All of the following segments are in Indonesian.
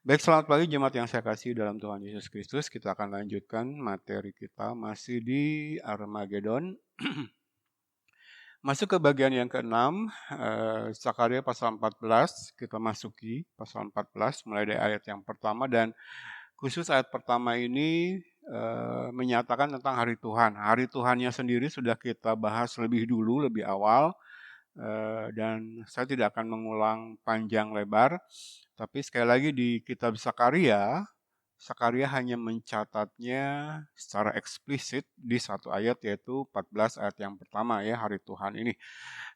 Baik, selamat pagi jemaat yang saya kasih dalam Tuhan Yesus Kristus. Kita akan lanjutkan materi kita masih di Armageddon. Masuk ke bagian yang keenam, Zakaria pasal 14, kita masuki pasal 14 mulai dari ayat yang pertama dan khusus ayat pertama ini menyatakan tentang hari Tuhan. Hari Tuhannya sendiri sudah kita bahas lebih dulu, lebih awal. Dan saya tidak akan mengulang panjang lebar, tapi sekali lagi di kitab Zakaria hanya mencatatnya secara eksplisit di satu ayat yaitu 14 ayat yang pertama ya, hari Tuhan ini.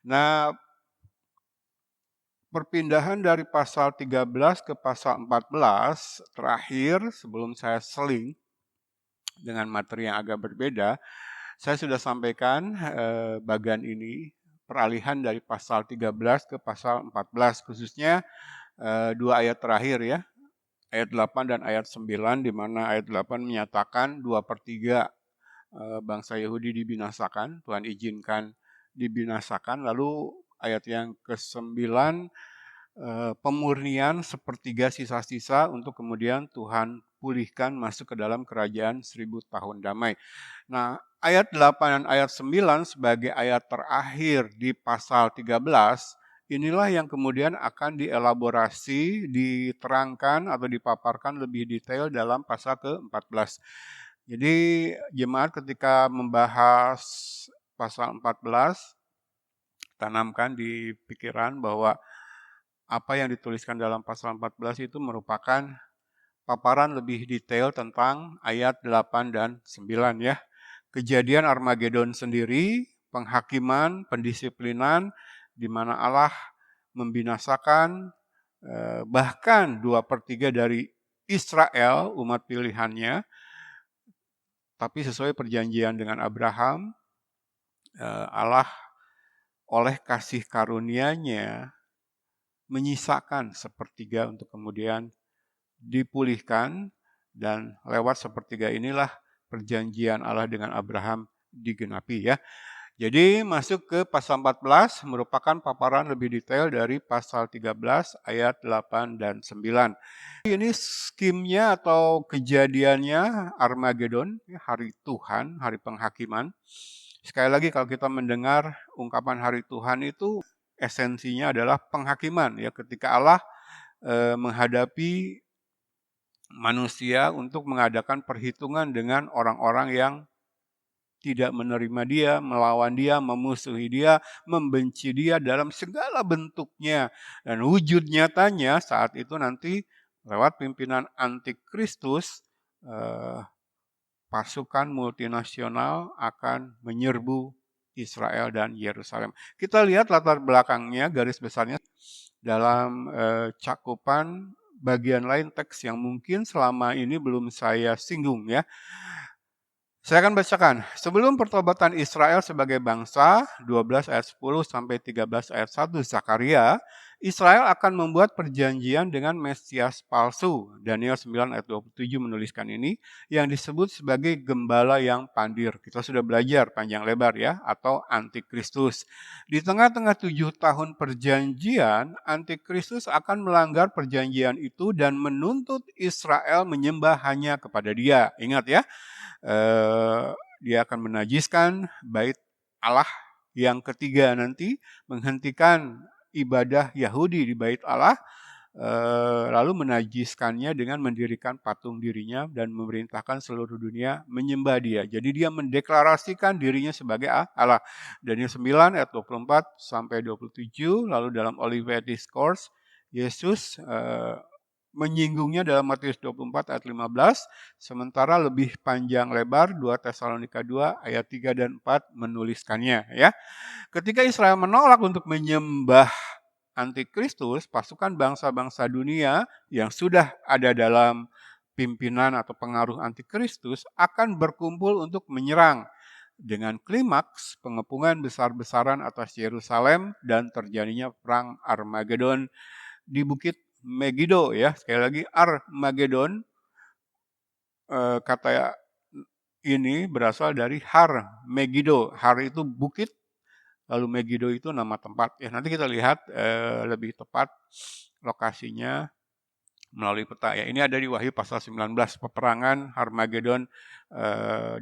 Nah, perpindahan dari pasal 13 ke pasal 14 terakhir sebelum saya seling dengan materi yang agak berbeda, saya sudah sampaikan bagian ini peralihan dari pasal 13 ke pasal 14 khususnya dua ayat terakhir ya. Ayat 8 dan ayat 9 di mana ayat 8 menyatakan 2/3 bangsa Yahudi dibinasakan, Tuhan izinkan dibinasakan. Lalu ayat yang ke-9 pemurnian sepertiga sisa-sisa untuk kemudian Tuhan pulihkan masuk ke dalam kerajaan 1000 tahun damai. Nah, ayat 8 dan ayat 9 sebagai ayat terakhir di pasal 13, inilah yang kemudian akan dielaborasi, diterangkan atau dipaparkan lebih detail dalam pasal ke-14. Jadi jemaat ketika membahas pasal 14, tanamkan di pikiran bahwa apa yang dituliskan dalam pasal 14 itu merupakan paparan lebih detail tentang ayat 8 dan 9 ya. Kejadian Armageddon sendiri, penghakiman, pendisiplinan, di mana Allah membinasakan bahkan 2/3 dari Israel, umat pilihannya, tapi sesuai perjanjian dengan Abraham, Allah oleh kasih karunia-Nya menyisakan sepertiga untuk kemudian dipulihkan dan lewat sepertiga inilah perjanjian Allah dengan Abraham digenapi ya. Jadi masuk ke pasal 14 merupakan paparan lebih detail dari pasal 13 ayat 8 dan 9. Ini skimnya atau kejadiannya Armageddon, hari Tuhan, hari penghakiman. Sekali lagi kalau kita mendengar ungkapan hari Tuhan itu esensinya adalah penghakiman ya, ketika Allah menghadapi manusia untuk mengadakan perhitungan dengan orang-orang yang tidak menerima dia, melawan dia, memusuhi dia, membenci dia dalam segala bentuknya. Dan wujud nyatanya saat itu nanti lewat pimpinan antikristus, pasukan multinasional akan menyerbu Israel dan Yerusalem. Kita lihat latar belakangnya, garis besarnya dalam cakupan bagian lain teks yang mungkin selama ini belum saya singgung ya. Saya akan bacakan. Sebelum pertobatan Israel sebagai bangsa, 12 ayat 10 sampai 13 ayat 1 Zakaria, Israel akan membuat perjanjian dengan Mesias palsu. Daniel 9 ayat 27 menuliskan ini, yang disebut sebagai gembala yang pandir. Kita sudah belajar panjang lebar ya, atau antikristus. Di tengah-tengah 7 tahun perjanjian, antikristus akan melanggar perjanjian itu dan menuntut Israel menyembah hanya kepada dia. Ingat ya, dia akan menajiskan bait Allah. Yang ketiga nanti menghentikan ibadah Yahudi di bait Allah, lalu menajiskannya dengan mendirikan patung dirinya dan memerintahkan seluruh dunia menyembah dia. Jadi dia mendeklarasikan dirinya sebagai Allah. Daniel 9 ayat 24 sampai 27, lalu dalam Olivet Discourse, Yesus menyinggungnya dalam Matius 24 ayat 15, sementara lebih panjang lebar 2 Tesalonika 2 ayat 3 dan 4 menuliskannya ya. Ketika Israel menolak untuk menyembah antikristus, pasukan bangsa-bangsa dunia yang sudah ada dalam pimpinan atau pengaruh antikristus akan berkumpul untuk menyerang dengan klimaks pengepungan besar-besaran atas Yerusalem dan terjadinya perang Armageddon di Bukit Megiddo ya. Sekali lagi Armageddon, kata ini berasal dari Har Megiddo. Har itu bukit, lalu Megiddo itu nama tempat. Ya nanti kita lihat lebih tepat lokasinya melalui peta ya. Ini ada di Wahyu pasal 19, peperangan Harmagedon,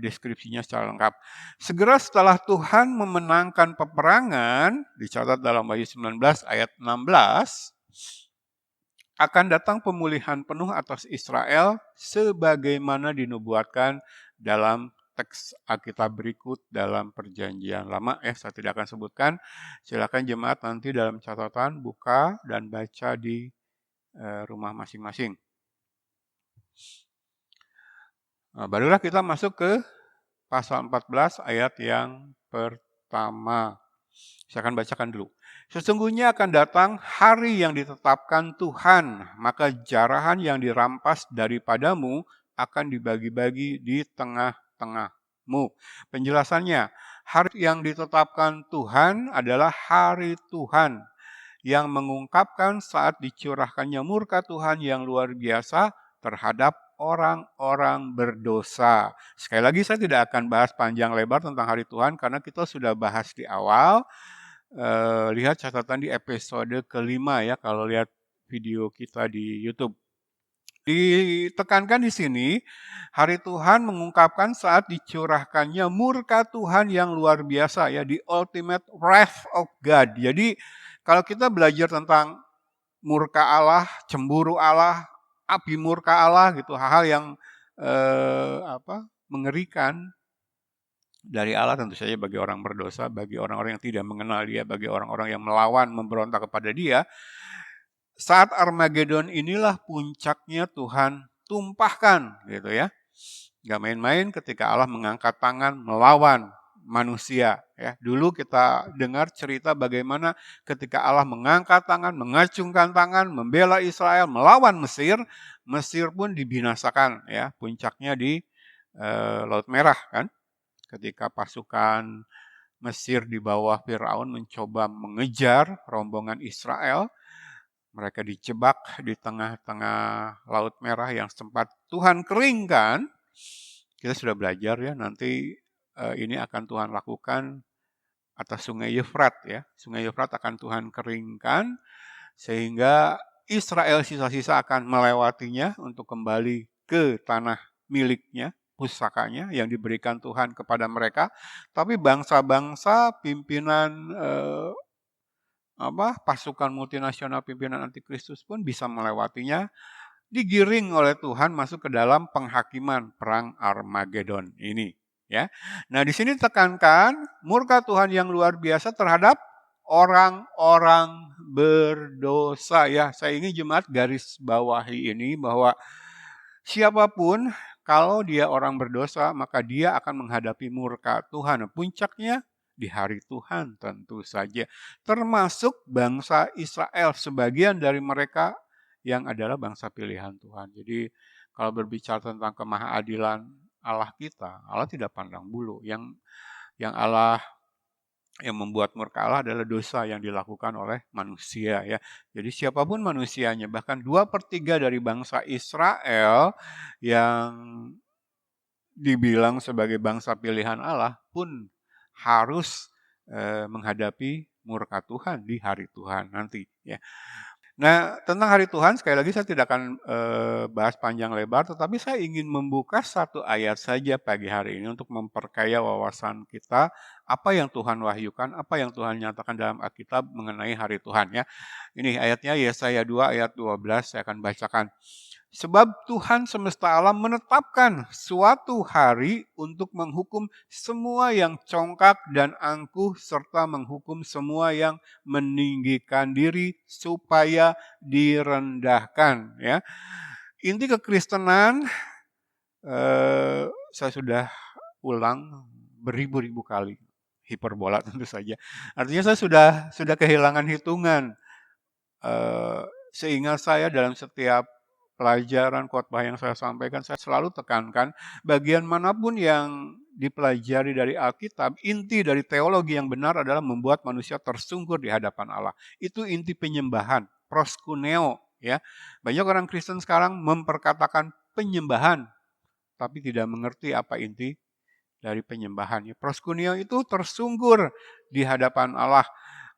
deskripsinya secara lengkap. Segera setelah Tuhan memenangkan peperangan, dicatat dalam Wahyu 19 ayat 16, akan datang pemulihan penuh atas Israel sebagaimana dinubuatkan dalam teks Alkitab berikut dalam Perjanjian Lama. Saya tidak akan sebutkan. Silakan jemaat nanti dalam catatan buka dan baca di rumah masing-masing. Nah, barulah kita masuk ke pasal 14 ayat yang pertama. Saya akan bacakan dulu. Sesungguhnya akan datang hari yang ditetapkan Tuhan, maka jarahan yang dirampas daripadamu akan dibagi-bagi di tengah-tengahmu. Penjelasannya, hari yang ditetapkan Tuhan adalah hari Tuhan yang mengungkapkan saat dicurahkannya murka Tuhan yang luar biasa terhadap orang-orang berdosa. Sekali lagi saya tidak akan bahas panjang lebar tentang hari Tuhan karena kita sudah bahas di awal. Lihat catatan di episode kelima ya kalau lihat video kita di YouTube. Ditekankan di sini, hari Tuhan mengungkapkan saat dicurahkannya murka Tuhan yang luar biasa ya, the ultimate wrath of God. Jadi kalau kita belajar tentang murka Allah, cemburu Allah, api murka Allah gitu, hal-hal yang mengerikan dari Allah tentu saja bagi orang berdosa, bagi orang-orang yang tidak mengenal Dia, bagi orang-orang yang melawan, memberontak kepada Dia. Saat Armageddon inilah puncaknya Tuhan tumpahkan gitu ya. Gak main-main ketika Allah mengangkat tangan melawan manusia ya. Dulu kita dengar cerita bagaimana ketika Allah mengangkat tangan, mengacungkan tangan, membela Israel, melawan Mesir, Mesir pun dibinasakan ya. Puncaknya di Laut Merah kan. Ketika pasukan Mesir di bawah Firaun mencoba mengejar rombongan Israel, mereka dijebak di tengah-tengah Laut Merah yang sempat Tuhan keringkan. Kita sudah belajar ya, nanti ini akan Tuhan lakukan atas Sungai Eufrat ya. Sungai Eufrat akan Tuhan keringkan sehingga Israel sisa-sisa akan melewatinya untuk kembali ke tanah miliknya, pusakanya yang diberikan Tuhan kepada mereka. Tapi bangsa-bangsa pimpinan pasukan multinasional pimpinan antikristus pun bisa melewatinya, digiring oleh Tuhan masuk ke dalam penghakiman perang Armageddon ini. Ya, nah di sini tekankan murka Tuhan yang luar biasa terhadap orang-orang berdosa ya. Saya ingin jemaat garis bawahi ini bahwa siapapun kalau dia orang berdosa maka dia akan menghadapi murka Tuhan. Puncaknya di hari Tuhan tentu saja. Termasuk bangsa Israel, sebagian dari mereka yang adalah bangsa pilihan Tuhan. Jadi kalau berbicara tentang kemahaadilan Allah kita, Allah tidak pandang bulu. Yang Allah yang membuat murka Allah adalah dosa yang dilakukan oleh manusia ya. Jadi siapapun manusianya, bahkan 2/3 dari bangsa Israel yang dibilang sebagai bangsa pilihan Allah pun harus menghadapi murka Tuhan di hari Tuhan nanti ya. Nah, tentang hari Tuhan sekali lagi saya tidak akan bahas panjang lebar, tetapi saya ingin membuka satu ayat saja pagi hari ini untuk memperkaya wawasan kita, apa yang Tuhan wahyukan, apa yang Tuhan nyatakan dalam Alkitab mengenai hari Tuhan ya. Ini ayatnya Yesaya 2 ayat 12 saya akan bacakan. Sebab Tuhan semesta alam menetapkan suatu hari untuk menghukum semua yang congkak dan angkuh serta menghukum semua yang meninggikan diri supaya direndahkan. Ya. Inti kekristenan saya sudah ulang beribu-ribu kali, hiperbola tentu saja. Artinya saya sudah kehilangan hitungan. Seingat saya dalam setiap pelajaran khotbah yang saya sampaikan, saya selalu tekankan bagian manapun yang dipelajari dari Alkitab, inti dari teologi yang benar adalah membuat manusia tersungkur di hadapan Allah. Itu inti penyembahan, proskuneo ya. Banyak orang Kristen sekarang memperkatakan penyembahan tapi tidak mengerti apa inti dari penyembahan. Proskuneo itu tersungkur di hadapan Allah.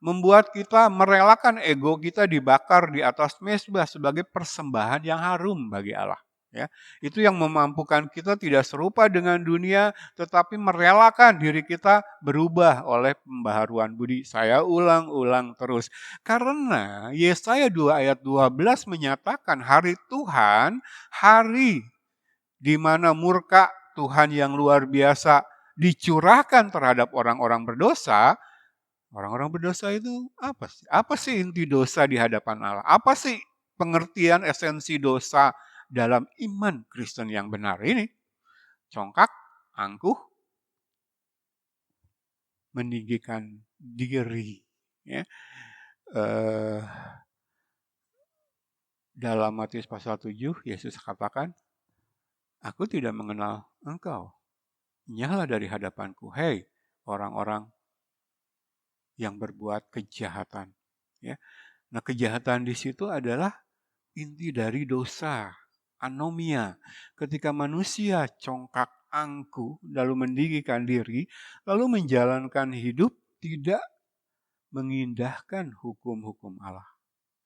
membuat kita merelakan ego kita dibakar di atas mezbah sebagai persembahan yang harum bagi Allah. Ya, itu yang memampukan kita tidak serupa dengan dunia, tetapi merelakan diri kita berubah oleh pembaharuan budi. Saya ulang-ulang terus. Karena Yesaya 2 ayat 12 menyatakan hari Tuhan, hari di mana murka Tuhan yang luar biasa dicurahkan terhadap orang-orang berdosa. Orang-orang berdosa itu apa sih? Apa sih inti dosa di hadapan Allah? Apa sih pengertian esensi dosa dalam iman Kristen yang benar ini? Congkak, angkuh, meninggikan diri. Ya. Dalam Matius pasal 7, Yesus katakan, aku tidak mengenal engkau. Nyala dari hadapanku, hei orang-orang yang berbuat kejahatan. Ya. Nah, kejahatan di situ adalah inti dari dosa, anomia. Ketika manusia congkak angkuh, lalu meninggikan diri, lalu menjalankan hidup tidak mengindahkan hukum-hukum Allah.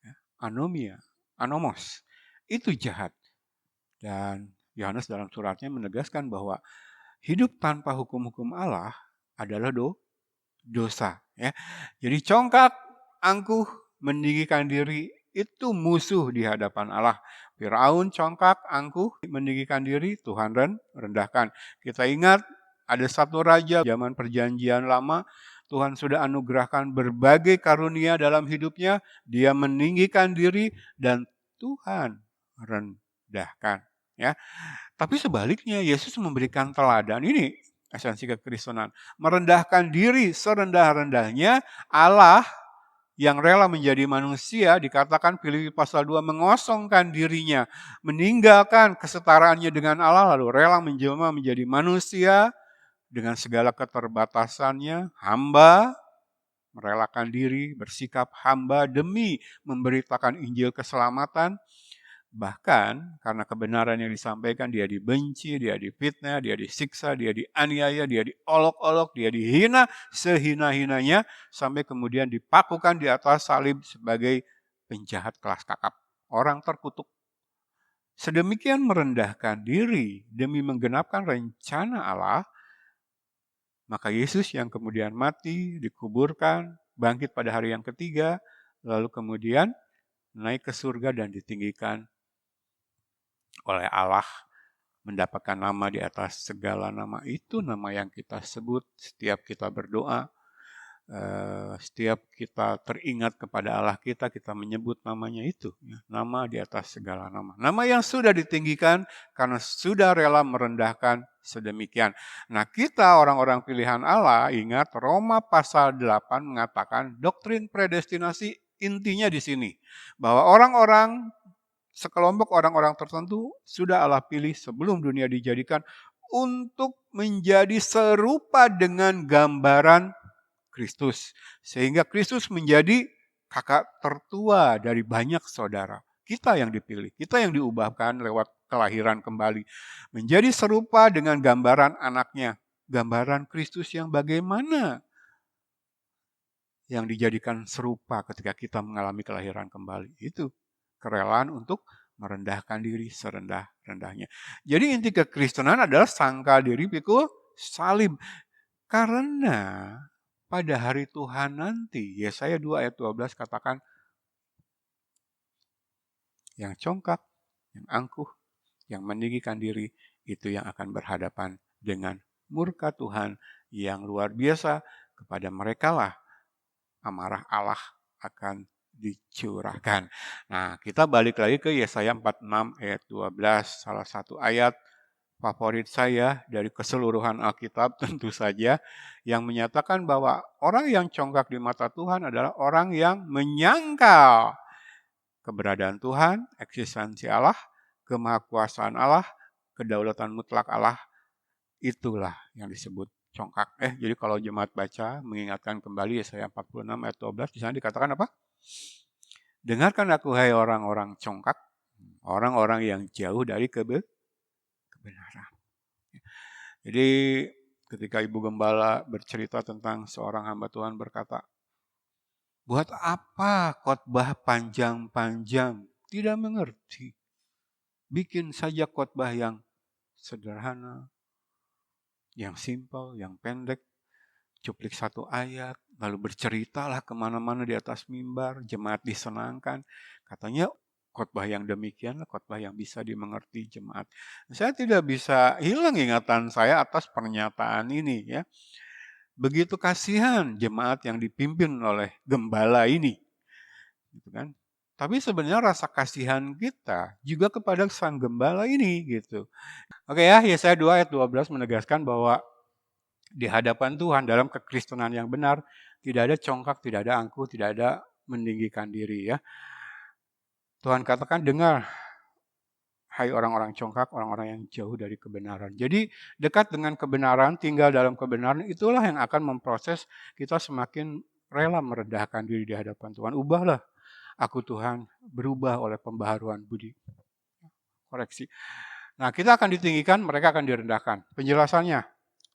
Ya. Anomia, anomos, itu jahat. Dan Yohanes dalam suratnya menegaskan bahwa hidup tanpa hukum-hukum Allah adalah dosa. Ya. Jadi congkak, angkuh, meninggikan diri itu musuh di hadapan Allah. Firaun congkak, angkuh, meninggikan diri, Tuhan rendahkan. Kita ingat ada satu raja zaman perjanjian lama, Tuhan sudah anugerahkan berbagai karunia dalam hidupnya, dia meninggikan diri dan Tuhan rendahkan. Ya. Tapi sebaliknya Yesus memberikan teladan ini, esensi kekristenan. Merendahkan diri serendah-rendahnya, Allah yang rela menjadi manusia, dikatakan Filipi pasal 2, mengosongkan dirinya, meninggalkan kesetaraannya dengan Allah, lalu rela menjelma menjadi manusia dengan segala keterbatasannya, hamba, merelakan diri, bersikap hamba demi memberitakan Injil keselamatan. Bahkan karena kebenaran yang disampaikan, dia dibenci, dia difitnah, dia disiksa, dia dianiaya, dia diolok-olok, dia dihina sehina-hinanya, sampai kemudian dipakukan di atas salib sebagai penjahat kelas kakap, orang terkutuk. Sedemikian merendahkan diri demi menggenapkan rencana Allah, maka Yesus yang kemudian mati, dikuburkan, bangkit pada hari yang ketiga, lalu kemudian naik ke surga dan ditinggikan oleh Allah, mendapatkan nama di atas segala nama. Itu nama yang kita sebut setiap kita berdoa, setiap kita teringat kepada Allah kita menyebut namanya itu. Nama di atas segala nama. Nama yang sudah ditinggikan karena sudah rela merendahkan sedemikian. Nah, kita orang-orang pilihan Allah, ingat Roma pasal 8 mengatakan doktrin predestinasi intinya di sini. Bahwa orang-orang, sekelompok orang-orang tertentu sudah Allah pilih sebelum dunia dijadikan untuk menjadi serupa dengan gambaran Kristus. Sehingga Kristus menjadi kakak tertua dari banyak saudara. Kita yang dipilih, kita yang diubahkan lewat kelahiran kembali. Menjadi serupa dengan gambaran anaknya. Gambaran Kristus yang bagaimana yang dijadikan serupa ketika kita mengalami kelahiran kembali. Itu kerelaan untuk merendahkan diri serendah-rendahnya. Jadi inti kekristenan adalah sangkal diri pikul salib. Karena pada hari Tuhan nanti, Yesaya 2 ayat 12 katakan, yang congkak, yang angkuh, yang meninggikan diri, itu yang akan berhadapan dengan murka Tuhan yang luar biasa. Kepada mereka lah amarah Allah akan dicurahkan. Nah, kita balik lagi ke Yesaya 46 ayat 12, salah satu ayat favorit saya dari keseluruhan Alkitab tentu saja, yang menyatakan bahwa orang yang congkak di mata Tuhan adalah orang yang menyangkal keberadaan Tuhan, eksistensi Allah, kemahakuasaan Allah, kedaulatan mutlak Allah. Itulah yang disebut congkak. Jadi kalau jemaat baca mengingatkan kembali Yesaya 46 ayat 12, di sana dikatakan apa? Dengarkan aku hai orang-orang congkak, orang-orang yang jauh dari kebenaran. Jadi ketika Ibu Gembala bercerita tentang seorang hamba Tuhan berkata, Buat apa khotbah panjang-panjang? Tidak mengerti. Bikin saja khotbah yang sederhana, yang simpel, yang pendek, cuplik satu ayat, lalu berceritalah kemana-mana di atas mimbar, jemaat disenangkan. Katanya khotbah yang demikianlah khotbah yang bisa dimengerti jemaat. Saya tidak bisa hilang ingatan saya atas pernyataan ini ya. Begitu kasihan jemaat yang dipimpin oleh gembala ini. Gitu kan. Tapi sebenarnya rasa kasihan kita juga kepada sang gembala ini gitu. Oke ya, Yesaya 2 ayat 12 menegaskan bahwa di hadapan Tuhan dalam kekristenan yang benar tidak ada congkak, tidak ada angkuh, tidak ada meninggikan diri ya. Tuhan katakan, dengar hai orang-orang congkak, orang-orang yang jauh dari kebenaran. Jadi dekat dengan kebenaran, tinggal dalam kebenaran, itulah yang akan memproses kita semakin rela merendahkan diri di hadapan Tuhan. Ubahlah aku Tuhan, berubah oleh pembaharuan budi. Koreksi. Nah, kita akan ditinggikan, mereka akan direndahkan. Penjelasannya,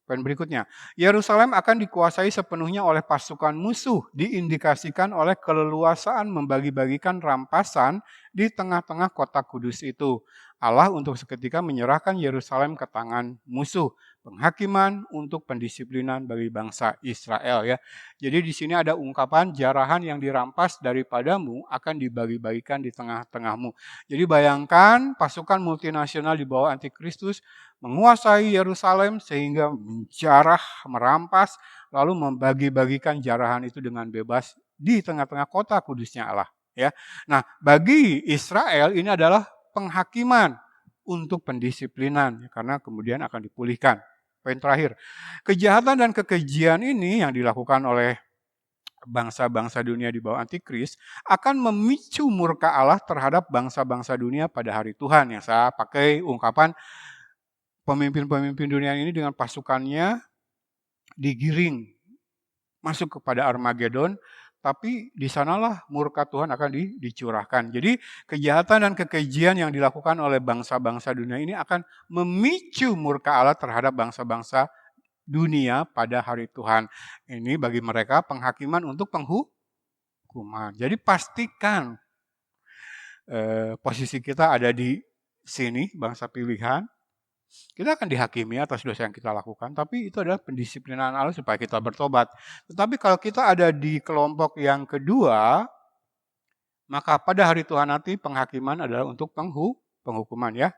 poin berikutnya. Yerusalem akan dikuasai sepenuhnya oleh pasukan musuh, diindikasikan oleh keleluasaan membagi-bagikan rampasan di tengah-tengah kota kudus itu. Allah untuk seketika menyerahkan Yerusalem ke tangan musuh. Penghakiman untuk pendisiplinan bagi bangsa Israel ya. Jadi di sini ada ungkapan jarahan yang dirampas daripadamu akan dibagi-bagikan di tengah-tengahmu. Jadi bayangkan pasukan multinasional di bawah antikristus menguasai Yerusalem sehingga menjarah, merampas, lalu membagi-bagikan jarahan itu dengan bebas di tengah-tengah kota kudusnya Allah. Ya, nah bagi Israel ini adalah penghakiman untuk pendisiplinan karena kemudian akan dipulihkan. Poin terakhir, kejahatan dan kekejian ini yang dilakukan oleh bangsa-bangsa dunia di bawah antikris akan memicu murka Allah terhadap bangsa-bangsa dunia pada hari Tuhan. Yang saya pakai ungkapan pemimpin-pemimpin dunia ini dengan pasukannya digiring masuk kepada Armageddon, tapi di sanalah murka Tuhan akan dicurahkan. Jadi kejahatan dan kekejian yang dilakukan oleh bangsa-bangsa dunia ini akan memicu murka Allah terhadap bangsa-bangsa dunia pada hari Tuhan. Ini bagi mereka penghakiman untuk penghukuman. Jadi pastikan posisi kita ada di sini, bangsa pilihan. Kita akan dihakimi atas dosa yang kita lakukan, tapi itu adalah pendisiplinan Allah supaya kita bertobat. Tetapi kalau kita ada di kelompok yang kedua, maka pada hari Tuhan nanti penghakiman adalah untuk penghukuman ya.